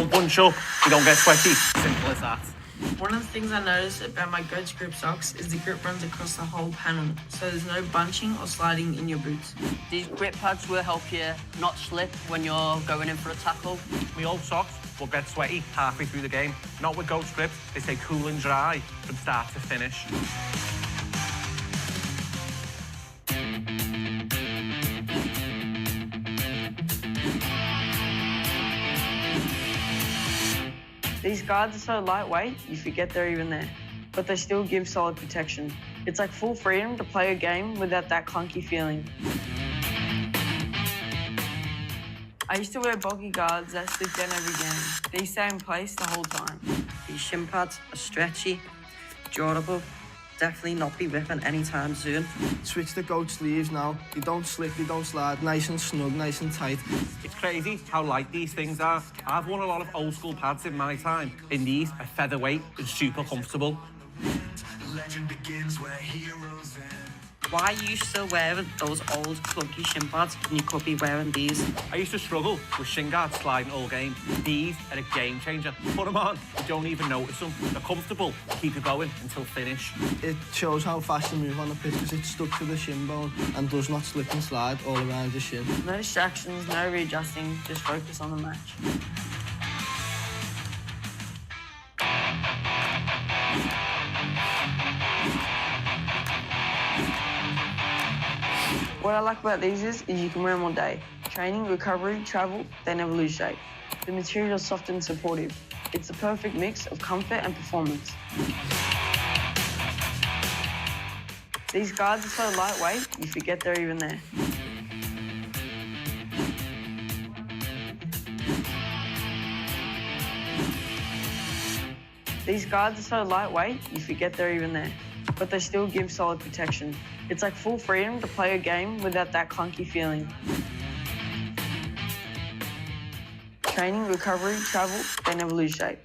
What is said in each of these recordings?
don't bunch up, you don't get sweaty. Simple as that. One of the things I noticed about my goat's grip socks is the grip runs across the whole panel, so there's no bunching or sliding in your boots. These grip pads will help you not slip when you're going in for a tackle. My old socks will get sweaty halfway through the game. Not with Goat's grips, they stay cool and dry from start to finish. These guards are so lightweight, you forget they're even there, but they still give solid protection. It's like full freedom to play a game without that clunky feeling. I used to wear bulky guards that slip down every game. These stay in place the whole time. These shin pads are stretchy, durable, definitely not be ripping anytime soon. Switch the goat sleeves now. They don't slip, they don't slide. Nice and snug, nice and tight. It's crazy how light these things are. I've worn a lot of old school pads in my time. In these, are featherweight and super comfortable. Why are you still wearing those old clunky shin pads when you could be wearing these? I used to struggle with shin guards sliding all game. These are a game changer. Put them on, you don't even notice them. They're comfortable, keep you going until finish. It shows how fast you move on the pitch because it's stuck to the shin bone and does not slip and slide all around your shin. No distractions, no readjusting, just focus on the match. What I like about these is you can wear them all day. Training, recovery, travel, they never lose shape. The material is soft and supportive. It's the perfect mix of comfort and performance. These guards are so lightweight, you forget they're even there. These guards are so lightweight, you forget they're even there, but they still give solid protection. It's like full freedom to play a game without that clunky feeling. Training, recovery, travel, they never lose shape.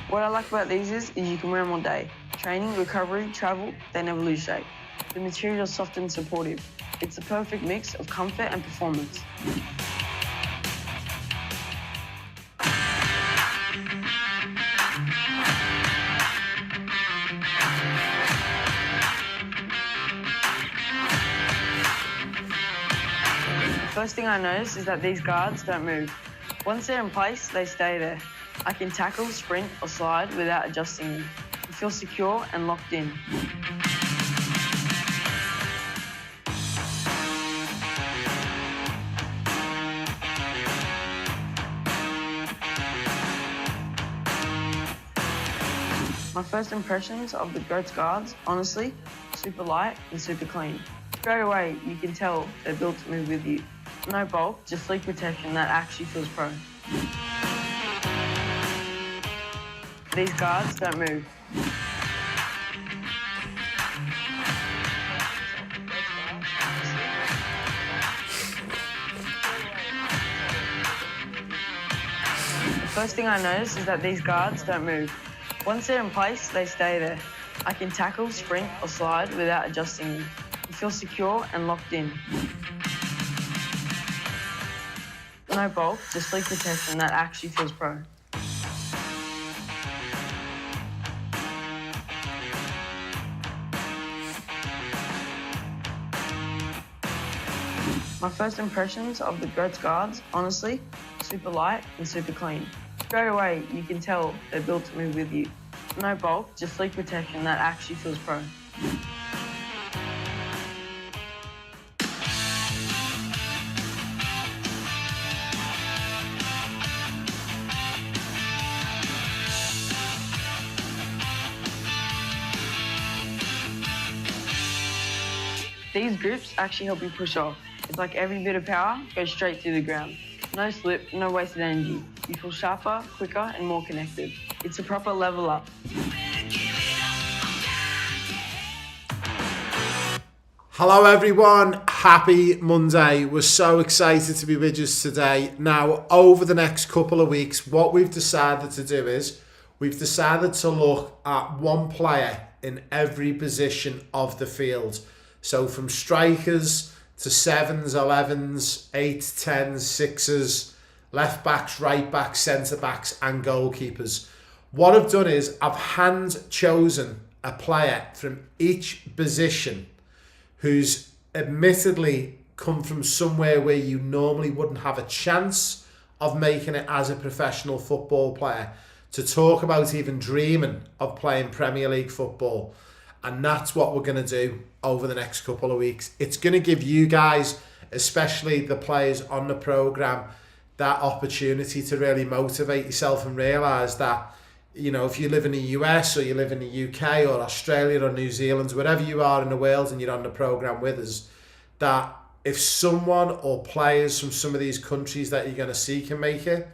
What I like about these is you can wear them all day. Training, recovery, travel, they never lose shape. The material is soft and supportive. It's the perfect mix of comfort and performance. The first thing I notice is that these guards don't move. Once they're in place, they stay there. I can tackle, sprint, or slide without adjusting them. I feel secure and locked in. My first impressions of the Goat's guards, honestly, super light and super clean. Straight away, you can tell they're built to move with you. No bulk, just sleek protection that actually feels pro. These guards don't move. The first thing I notice is that these guards don't move. Once they're in place, they stay there. I can tackle, sprint, or slide without adjusting them. I feel secure and locked in. No bulk, just sleek protection that actually feels pro. My first impressions of the Goat's guards, honestly, super light and super clean. Straight away, you can tell they're built to move with you. No bulk, just sleek protection that actually feels pro. These grips actually help you push off. It's like every bit of power goes straight through the ground. No slip, no wasted energy. You feel sharper, quicker, and more connected. It's a proper level up. Hello everyone, happy Monday. We're so excited to be with you today. Now, over the next couple of weeks, what we've decided to do is we've decided to look at one player in every position of the field. So from strikers to 7s, 11s, 8s, 10s, 6s, left backs, right backs, centre backs and goalkeepers. What I've done is I've hand chosen a player from each position who's admittedly come from somewhere where you normally wouldn't have a chance of making it as a professional football player, to talk about even dreaming of playing Premier League football. And that's what we're going to do over the next couple of weeks. It's going to give you guys, especially the players on the programme, that opportunity to really motivate yourself and realise that, you know, if you live in the US or you live in the UK or Australia or New Zealand, wherever you are in the world and you're on the programme with us, that if someone or players from some of these countries that you're going to see can make it,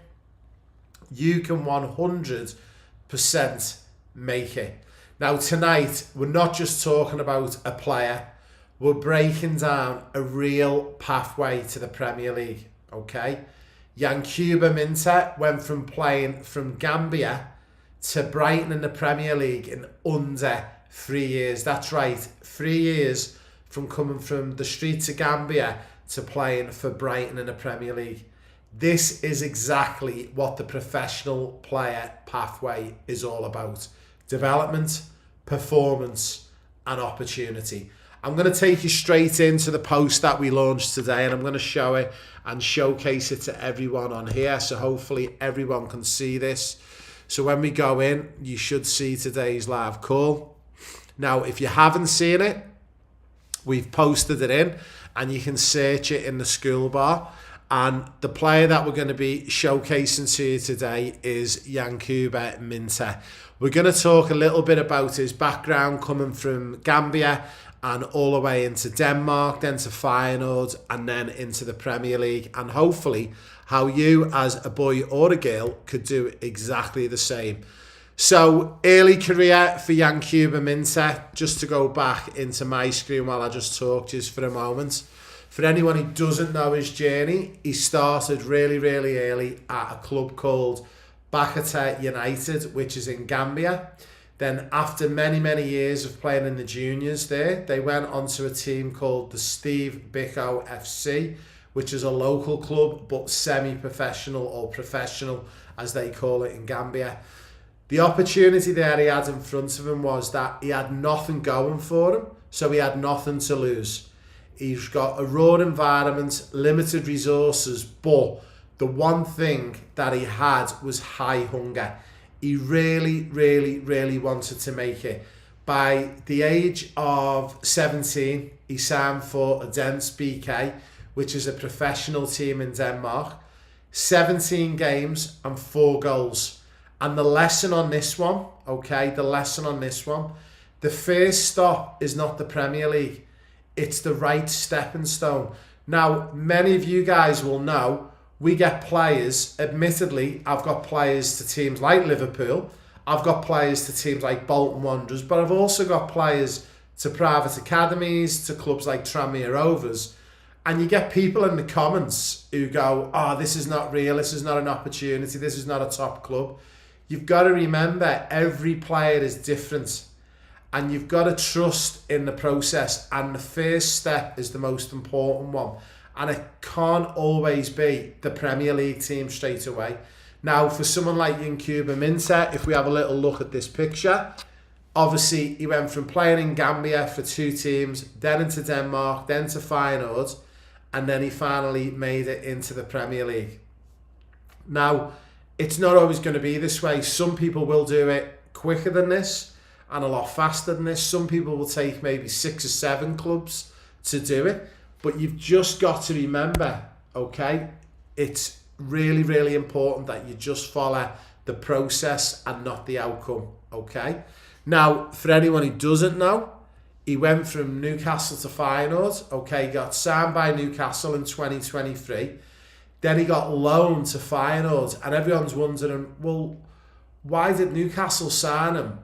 you can 100% make it. Now tonight, we're not just talking about a player, we're breaking down a real pathway to the Premier League, okay? Yankuba Minteh went from playing from Gambia to Brighton in the Premier League in under 3 years. That's right, 3 years from coming from the streets of Gambia to playing for Brighton in the Premier League. This is exactly what the professional player pathway is all about. Development, performance and opportunity. I'm going to take you straight into the post that we launched today, and I'm going to show it and showcase it to everyone on here, so hopefully everyone can see this. So when we go in, you should see today's live call. Now, if you haven't seen it, we've posted it in and you can search it in the school bar. And the player that we're going to be showcasing to you today is Yankuba Minteh. We're going to talk a little bit about his background coming from Gambia and all the way into Denmark, then to Feyenoord and then into the Premier League, and hopefully how you as a boy or a girl could do exactly the same. So, early career for Yankuba Minteh, just to go back into my screen while I just talk to you for a moment. For anyone who doesn't know his journey, he started really early at a club called Bakata United, which is in Gambia. Then after many years of playing in the juniors there, they went on to a team called the Steve Biko FC, which is a local club, but semi-professional or professional, as they call it in Gambia. The opportunity there he had in front of him was that he had nothing going for him, so he had nothing to lose. He's got a raw environment, limited resources, but the one thing that he had was high hunger. He really wanted to make it. By the age of 17, he signed for Odense BK, which is a professional team in Denmark. 17 games and 4 goals. And the lesson on this one, okay, the first stop is not the Premier League. It's the right stepping stone. Now, many of you guys will know we get players, admittedly, I've got players to teams like Liverpool, I've got players to teams like Bolton Wanderers, but I've also got players to private academies, to clubs like Tranmere Rovers. And you get people in the comments who go, oh, this is not real, this is not an opportunity, this is not a top club. You've got to remember, every player is different. And you've got to trust in the process. And the first step is the most important one. And it can't always be the Premier League team straight away. Now, for someone like Yankuba Minteh, if we have a little look at this picture, obviously he went from playing in Gambia for 2 teams, then into Denmark, then to Feyenoord, and then he finally made it into the Premier League. Now, it's not always going to be this way. Some people will do it quicker than this and a lot faster than this. Some people will take maybe 6 or 7 clubs to do it. But you've just got to remember, okay, it's really important that you just follow the process and not the outcome, okay? Now, for anyone who doesn't know, he went from Newcastle to Feyenoord, okay, got signed by Newcastle in 2023. Then he got loaned to Feyenoord, and everyone's wondering, well, why did Newcastle sign him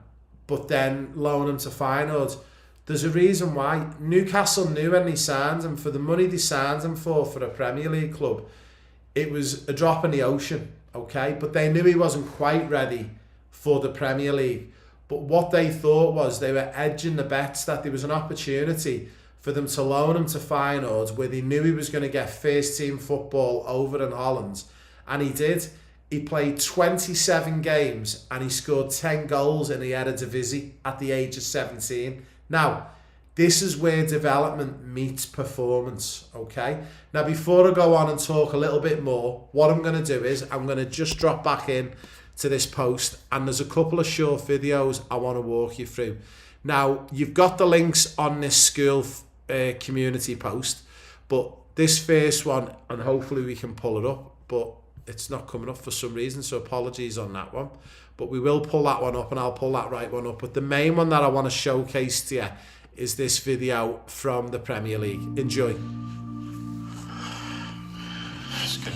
but then loan him to Feyenoord? There's a reason why. Newcastle knew when they signed him, for the money they signed him for a Premier League club, it was a drop in the ocean, okay? But they knew he wasn't quite ready for the Premier League. But what they thought was they were edging the bets that there was an opportunity for them to loan him to Feyenoord, where they knew he was going to get first team football over in Holland, and he did. He played 27 games and he scored 10 goals in the Eredivisie at the age of 17. Now, this is where development meets performance, okay? Now, before I go on and talk a little bit more, what I'm going to do is I'm going to just drop back in to this post, and there's a couple of short videos I want to walk you through. Now, you've got the links on this school community post, but this first one, and hopefully we can pull it up, but it's not coming up for some reason, so apologies on that one. But we will pull that one up, and I'll pull that right one up. But the main one that I want to showcase to you is this video from the Premier League. Enjoy. It's good.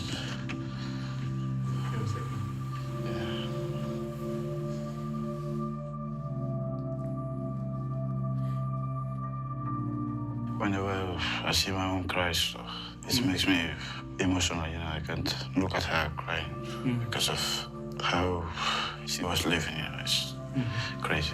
Whenever I see my mom cry, so it makes me emotional, you know. I can't look at her crying because of how she was living, you know. It's crazy.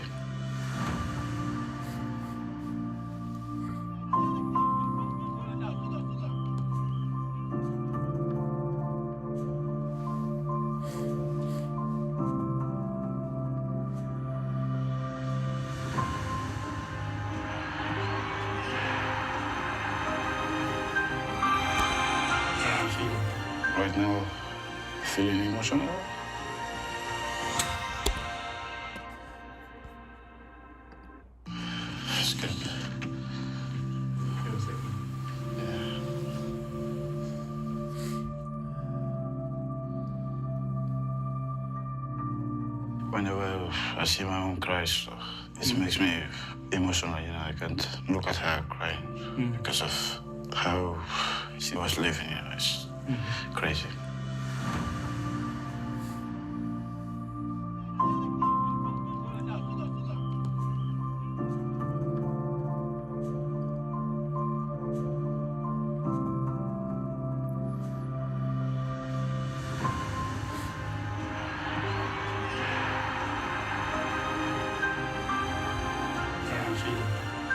Right now, feeling emotional. It's good. Whenever I see my mom cry, so it makes me emotional, you know. I can't look at her crying because of how she was living, you know. It's crazy.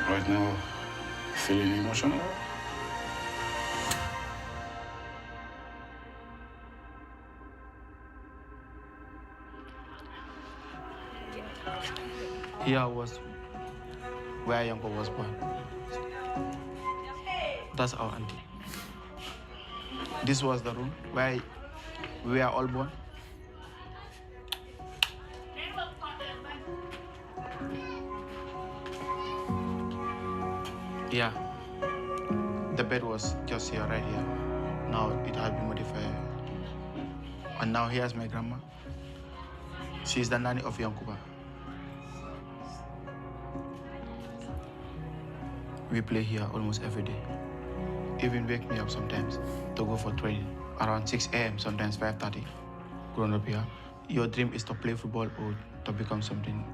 Right now, feeling emotional. Here was where Yankuba was born. That's our auntie. This was the room where we were all born. Yeah, the bed was just here, right here. Now it has been modified. And now here's my grandma. She's the nanny of Yankuba. We play here almost every day. Even wake me up sometimes to go for training. Around 6 a.m., sometimes 5:30. Grown up here. Your dream is to play football or to become something?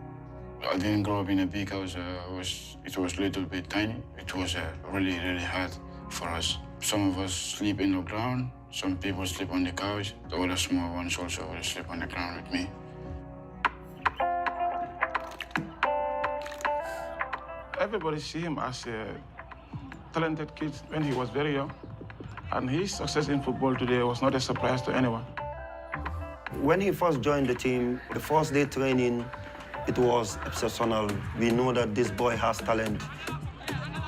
I didn't grow up in a big house. It was a little bit tiny. It was really, really hard for us. Some of us sleep in the ground. Some people sleep on the couch. The other small ones also will sleep on the ground with me. Everybody see him as a talented kid when he was very young. And his success in football today was not a surprise to anyone. When he first joined the team, the first day training, it was exceptional. We know that this boy has talent.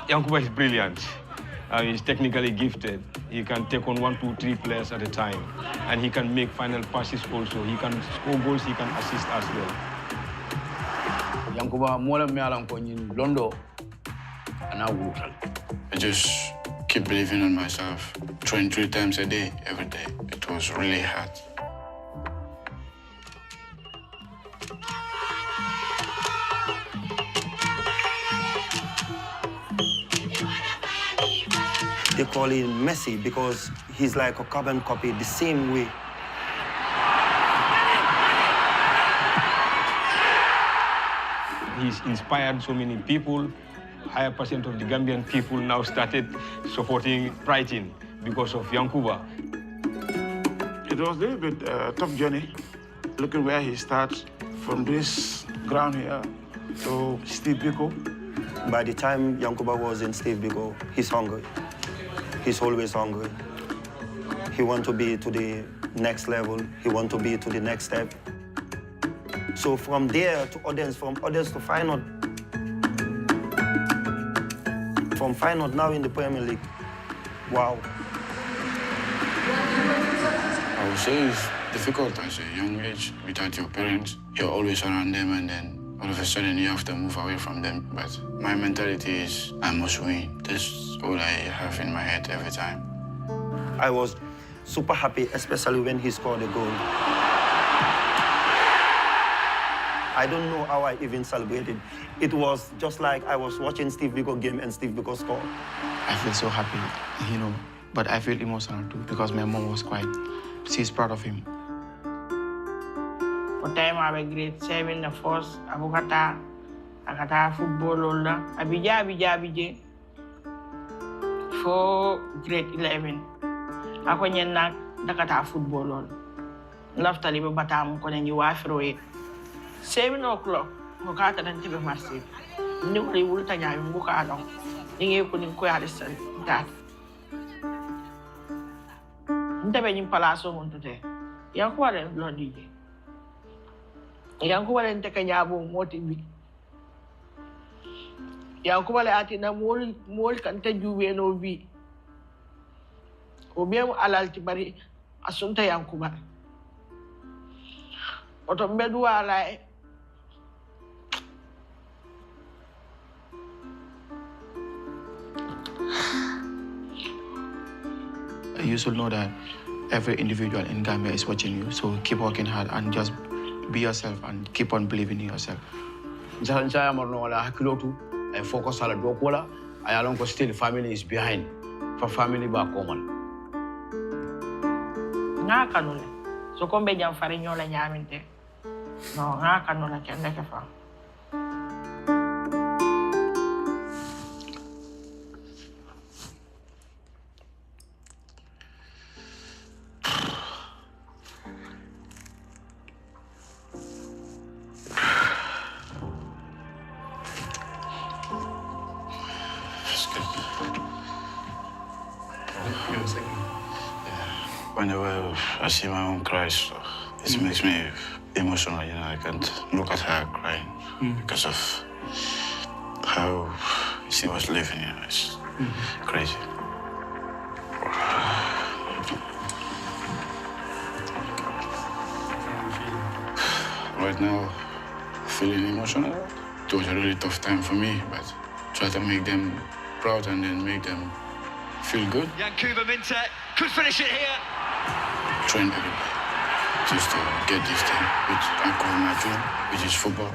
Yankuba is brilliant. He's technically gifted. He can take on 1, 2, 3 players at a time. And he can make final passes also. He can score goals, he can assist as well. Yankuba mola me alam ko nyin londo ana wutal. I just keep believing in myself. Train 3 times a day, every day. It was really hard. They call him Messi because he's like a carbon copy the same way. He's inspired so many people. Higher percent of the Gambian people now started supporting Brighton because of Yankuba. It was a little bit tough journey, looking where he starts from this ground here to Steve Biko. By the time Yankuba was in Steve Biko, he's hungry. He's always hungry. He wants to be to the next level. He wants to be to the next step. So from there to audience, from audience to Feyenoord, from Feyenoord now in the Premier League, wow. I would say it's difficult at a young age without your parents. You're always around them and then all of a sudden you have to move away from them. But my mentality is I must win. That's all I have in my head every time. I was super happy, especially when he scored a goal. I don't know how I even celebrated. It was just like I was watching Steve Biko game and Steve Biko score. I feel so happy, you know, but I feel emotional too because my mom was quiet. She's proud of him. What time I was grade 7, the first, I got football, Abidja. For grade 11. I got football. Left a little but I'm going to wife away. 7 o'clock, I got an anti massive. Nobody will tell you, book along. You couldn't quite that. Never in Palazzo today. Yankuba and Blondie. Yankuba and Tekayabu, motive. Yankuba Latina more content you will be. Obiam Alaltibari, Asunta Yankuba. Otombedua like. You should know that every individual in Gambia is watching you, so keep working hard and just be yourself and keep on believing in yourself. Saya marno wala hakilo tu I focus ala dokola I along ko still family is behind for family ba common. Nga kanule. So kombe jam farinyo la nyaminte. No, nga kanula kende ke fa. Whenever I see my mom cry, so it makes me emotional, you know. I can't look at her crying because of how she was living, you know. It's crazy. Right now, feeling emotional. It was a really tough time for me, but try to make them proud and then make them feel good. Yankuba Minteh could finish it here. Train every day just to get this thing, which I call my dream, which is football.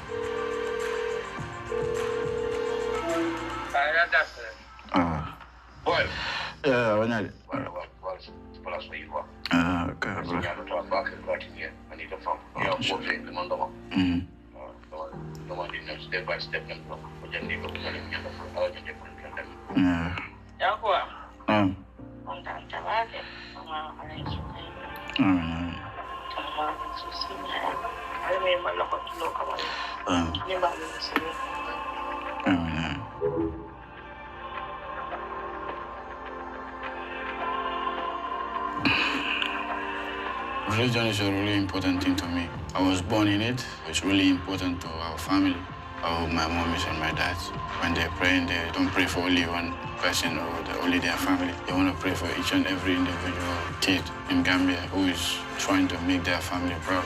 Religion is a really important thing to me. I was born in it. It's really important to our family. My mommies and my dad, when they're praying, they don't pray for only one person or only their family. They want to pray for each and every individual kid in Gambia who is trying to make their family proud.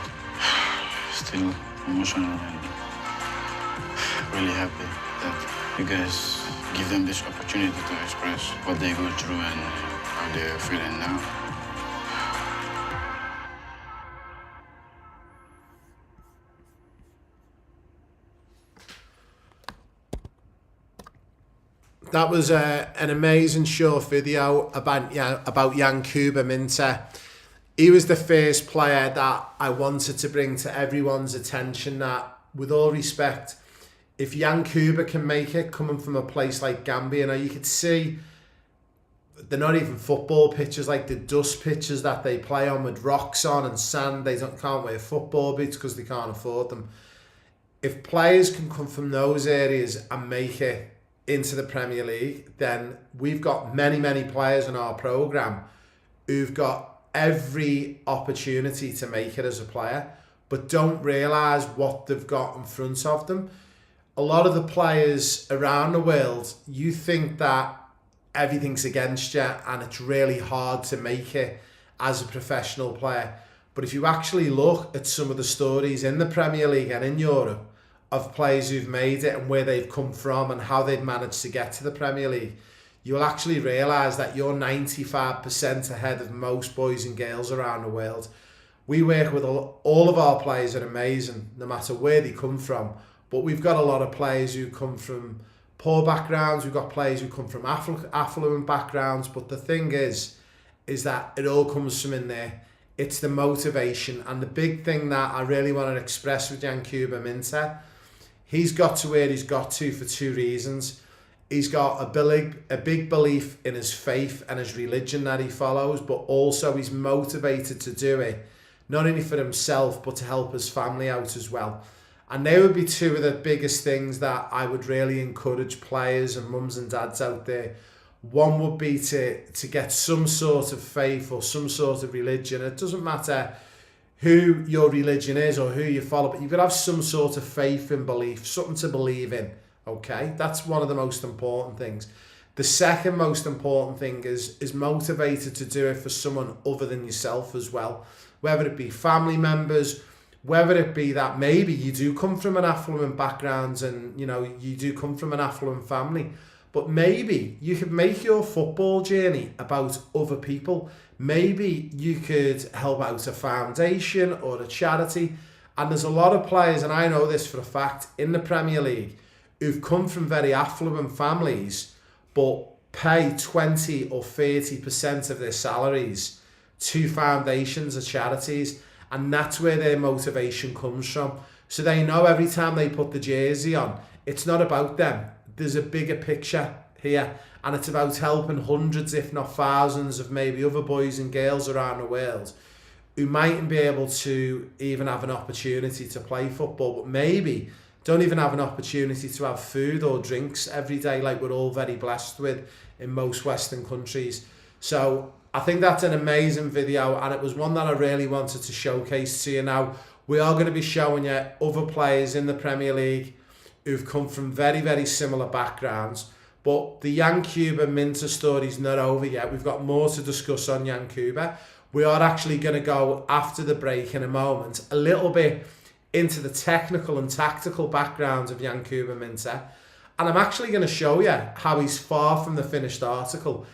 Still emotional and really happy that you guys give them this opportunity to express what they go through and how they're feeling now. That was an amazing short video about Yankuba Minteh. He was the first player that I wanted to bring to everyone's attention that, with all respect, if Yankuba can make it coming from a place like Gambia, now you could see they're not even football pitches, like the dust pitches that they play on with rocks on and sand. They can't wear football boots because they can't afford them. If players can come from those areas and make it into the Premier League, then we've got many players in our programme who've got every opportunity to make it as a player, but don't realise what they've got in front of them. A lot of the players around the world, you think that everything's against you and it's really hard to make it as a professional player. But if you actually look at some of the stories in the Premier League and in Europe of players who've made it and where they've come from and how they've managed to get to the Premier League, you'll actually realise that you're 95% ahead of most boys and girls around the world. We work with all of our players are amazing, no matter where they come from. But we've got a lot of players who come from poor backgrounds. We've got players who come from affluent backgrounds. But the thing is that it all comes from in there. It's the motivation. And the big thing that I really want to express with Yankuba Minteh, he's got to where he's got to for two reasons. He's got a big belief in his faith and his religion that he follows, but also he's motivated to do it, not only for himself, but to help his family out as well. And they would be two of the biggest things that I would really encourage players and mums and dads out there. One would be to get some sort of faith or some sort of religion. It doesn't matter who your religion is or who you follow, but you've got to have some sort of faith and belief, something to believe in, okay? That's one of the most important things. The second most important thing is motivated to do it for someone other than yourself as well, whether it be family members, whether it be that maybe you do come from an affluent background and, you know, you do come from an affluent family, but maybe you could make your football journey about other people. Maybe you could help out a foundation or a charity. And there's a lot of players, and I know this for a fact, in the Premier League who've come from very affluent families, but pay 20 or 30% of their salaries to foundations or charities. And that's where their motivation comes from. So they know every time they put the jersey on, it's not about them. There's a bigger picture here, and it's about helping hundreds, if not thousands, of maybe other boys and girls around the world who mightn't be able to even have an opportunity to play football, but maybe don't even have an opportunity to have food or drinks every day like we're all very blessed with in most Western countries. So I think that's an amazing video, and it was one that I really wanted to showcase to you. Now, we are going to be showing you other players in the Premier League who've come from very similar backgrounds, but the Yankuba Minteh story's not over yet. We've got more to discuss on Yankuba. We are actually going to go, after the break in a moment, a little bit into the technical and tactical backgrounds of Yankuba Minteh, and I'm actually going to show you how he's far from the finished article.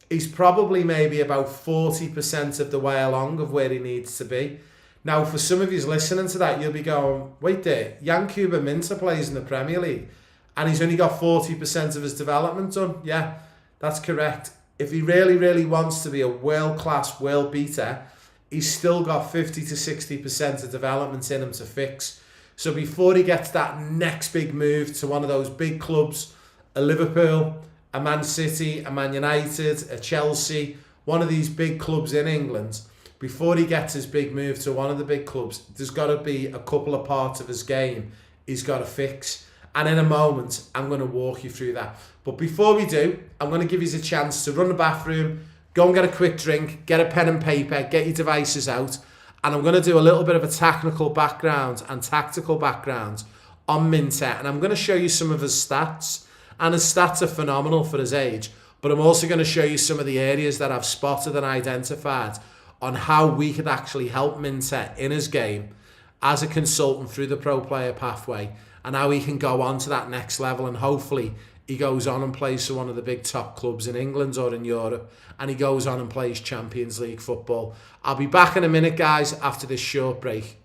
He's probably maybe about 40% of the way along of where he needs to be. Now, for some of you listening to that, you'll be going, wait there, Yankuba Minteh plays in the Premier League and he's only got 40% of his development done. Yeah, that's correct. If he really wants to be a world-class world beater, he's still got 50 to 60% of development in him to fix. So before he gets that next big move to one of those big clubs, a Liverpool, a Man City, a Man United, a Chelsea, one of these big clubs in England, before he gets his big move to one of the big clubs, there's got to be a couple of parts of his game he's got to fix. And in a moment, I'm going to walk you through that. But before we do, I'm going to give you a chance to run the bathroom, go and get a quick drink, get a pen and paper, get your devices out, and I'm going to do a little bit of a technical background and tactical background on Minteh, and I'm going to show you some of his stats, and his stats are phenomenal for his age, but I'm also going to show you some of the areas that I've spotted and identified on how we could actually help Minteh in his game as a consultant through the pro player pathway, and how he can go on to that next level, and hopefully he goes on and plays for one of the big top clubs in England or in Europe, and he goes on and plays Champions League football. I'll be back in a minute, guys, after this short break.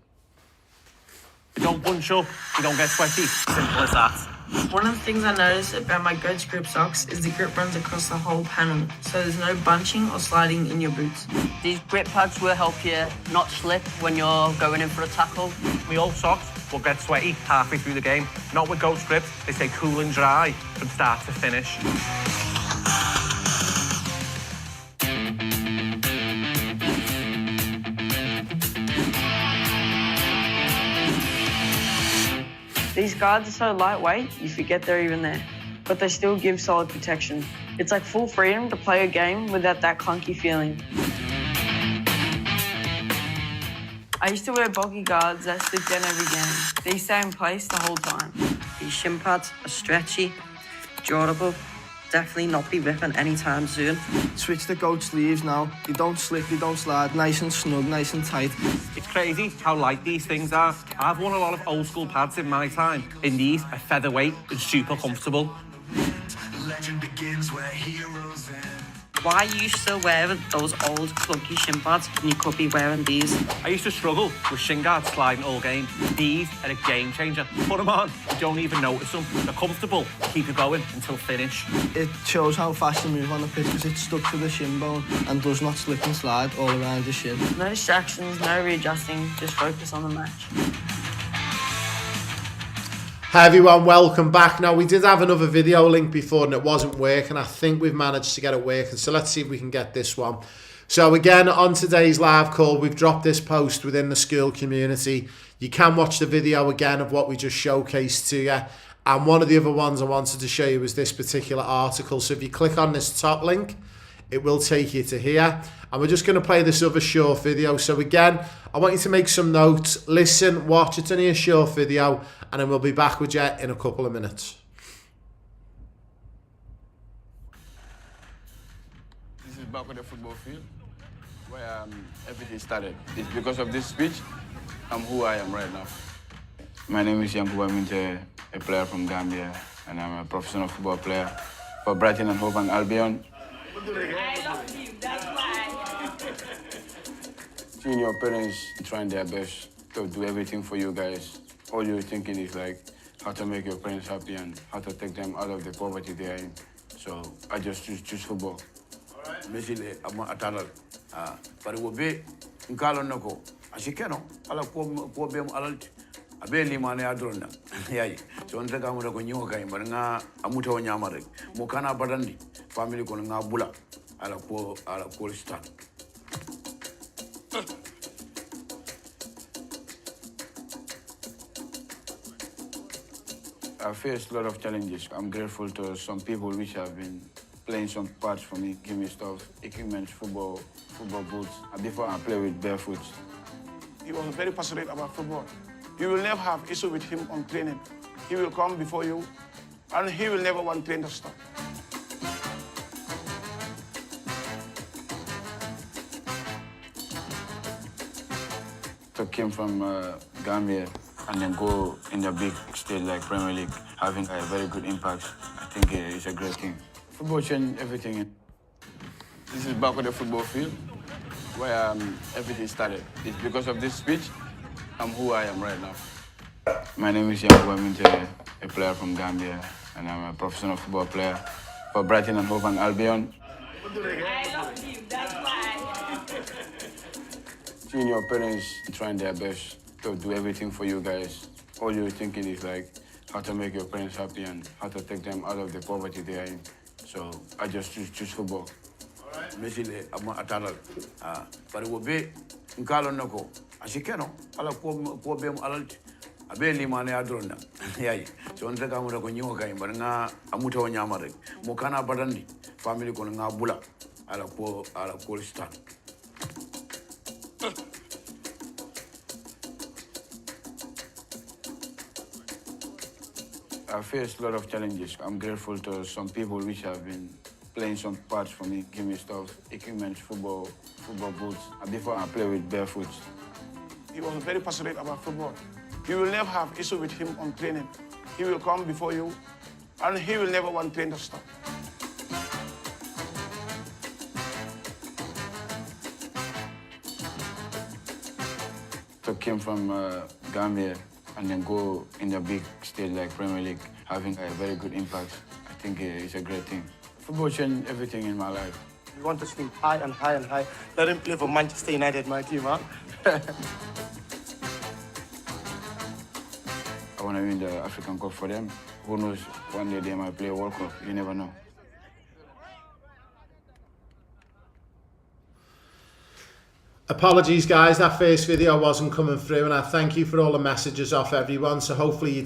You don't bunch up, you don't get sweaty. Simple as that. One of the things I noticed about my Goats grip socks is the grip runs across the whole panel, so there's no bunching or sliding in your boots. These grip pads will help you not slip when you're going in for a tackle. My old socks will get sweaty halfway through the game. Not with Goats grips, they stay cool and dry from start to finish. These guards are so lightweight, you forget they're even there. but they still give solid protection. It's like full freedom to play a game without that clunky feeling. I used to wear bulky guards that slip down every game. These stay in place the whole time. These shin pads are stretchy, durable, definitely not be ripping anytime soon. Switch the goat sleeves now. They don't slip, they don't slide. Nice and snug, nice and tight. It's crazy how light these things are. I've worn a lot of old school pads in my time, and these are featherweight and super comfortable. Legend begins where heroes end. Why are you still wearing those old clunky shin pads when you could be wearing these? I used to struggle with shin guards sliding all game. These are a game changer. Put them on, you don't even notice them. They're comfortable, keep you going until finish. It shows how fast you move on the pitch because it's stuck to the shin bone and does not slip and slide all around your shin. No distractions, no readjusting, just focus on the match. Hi everyone, welcome back. Now we did have another video link before and it wasn't working. I think we've managed to get it working, so let's see if we can get this one. So again, on today's live call, we've dropped this post within the school community. You can watch the video again of what we just showcased to you. And one of the other ones I wanted to show you was this particular article. So if you click on this top link, it will take you to here. And we're just going to play this other short video. So again, I want you to make some notes, listen, watch. It's only a short video, and then we'll be back with you in a couple of minutes. This is back on the football field where everything started. It's because of this speech, I'm who I am right now. My name is Yankuba Minteh, a player from Gambia, and I'm a professional football player for Brighton and Hove and Albion. I love you, that's why. Seeing your parents trying their best to do everything for you guys, all you're thinking is like how to make your parents happy and how to take them out of the poverty they are in. So I just choose football. Mesile ama atanal pare wo be ngalo nako ashikeno ala ko be mo alalti abe limane adronna yayi so on daga mo ko nyoka imbar nga amuta o nyama rek mo kana badandi family ko nga bula ala ko stan. I faced a lot of challenges. I'm grateful to some people which have been playing some parts for me, give me stuff, equipment, football boots. And before I play with barefoot. He was very passionate about football. You will never have issue with him on training. He will come before you, and he will never want train to stop. To came from Gambia and then go in the big stage like Premier League, having a very good impact, I think it's a great thing. Football changed everything. This is back on the football field where everything started. It's because of this speech, I'm who I am right now. My name is Yankuba Minteh, a player from Gambia, and I'm a professional football player for Brighton and Hove and Albion. I love you, that's why. Seeing your parents trying their best to do everything for you guys, all you're thinking is like how to make your parents happy and how to take them out of the poverty they are in. So I just choose football. Mesile ama atanal pare wo be ngalo nako ashikeno ala ko be mo alalti abe limane adronna yayi so on daga mo ko nyoka imbar nga amuta o nyama rek mo kana badandi family ko nga bula ala ko stan. I faced a lot of challenges. I'm grateful to some people which have been playing some parts for me, give me stuff, equipment, football boots. And before I play with barefoot. He was very passionate about football. You will never have issue with him on training. He will come before you, and he will never want train to stop. To came from Gambia and then go in the big stage like Premier League, having a very good impact, I think it's a great thing. Football changed everything in my life. We want to swing high and high and high. Let him play for Manchester United, my team, huh? I want to win the African Cup for them. Who knows, one day they might play a World Cup. You never know. Apologies guys, that first video wasn't coming through, and I thank you for all the messages off everyone, so hopefully you